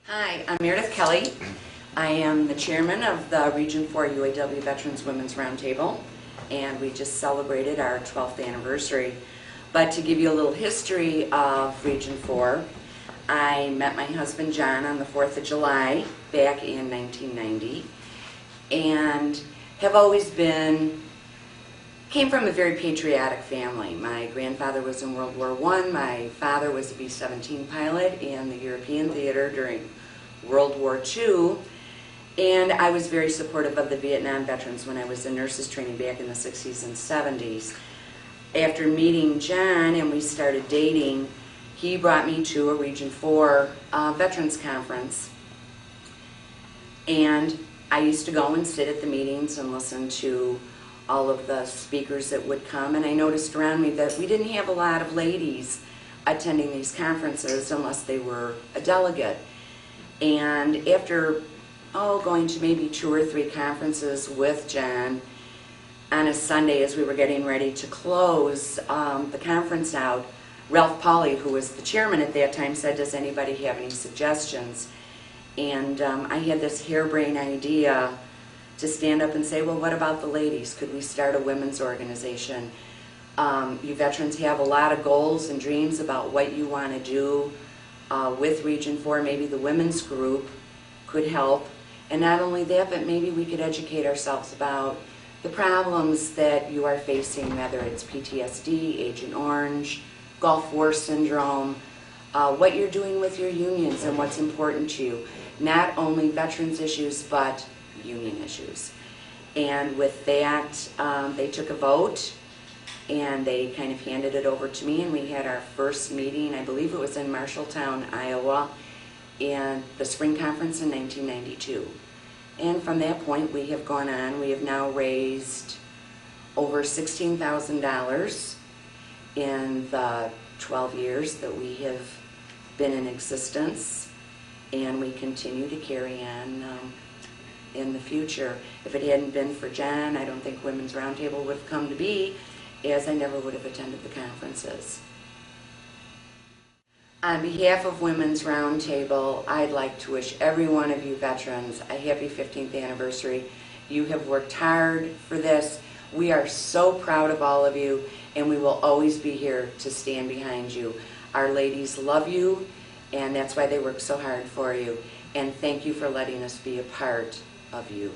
Hi, I'm Meredith Kelly. I am the chairman of the Region 4 UAW Veterans Women's Roundtable, and we just celebrated our 12th anniversary. But to give you a little history of Region 4, I met my husband John on the 4th of July back in 1990, and have always came from a very patriotic family. My grandfather was in World War I. My father was a B-17 pilot in the European theater during World War II. And I was very supportive of the Vietnam veterans when I was in nurses training back in the 60s and 70s. After meeting John and we started dating, he brought me to a Region 4 Veterans Conference. And I used to go and sit at the meetings and listen to all of the speakers that would come, and I noticed around me that we didn't have a lot of ladies attending these conferences unless they were a delegate. And after going to maybe 2 or 3 conferences with John on a Sunday as we were getting ready to close the conference out, Ralph Pauley, who was the chairman at that time, said, "Does anybody have any suggestions?" And I had this harebrained idea to stand up and say, well, what about the ladies? Could we start a women's organization? You veterans have a lot of goals and dreams about what you want to do with Region 4. Maybe the women's group could help. And not only that, but maybe we could educate ourselves about the problems that you are facing, whether it's PTSD, Agent Orange, Gulf War Syndrome, what you're doing with your unions and what's important to you. Not only veterans issues, but union issues. And with that, they took a vote and they kind of handed it over to me, and we had our first meeting, I believe it was in Marshalltown, Iowa, in the spring conference in 1992. And from that point we have gone on. We have now raised over $16,000 in the 12 years that we have been in existence, and we continue to carry on in the future. If it hadn't been for John, I don't think Women's Roundtable would have come to be, as I never would have attended the conferences. On behalf of Women's Roundtable, I'd like to wish every one of you veterans a happy 15th anniversary. You have worked hard for this. We are so proud of all of you, and we will always be here to stand behind you. Our ladies love you, and that's why they work so hard for you. And thank you for letting us be a part of you.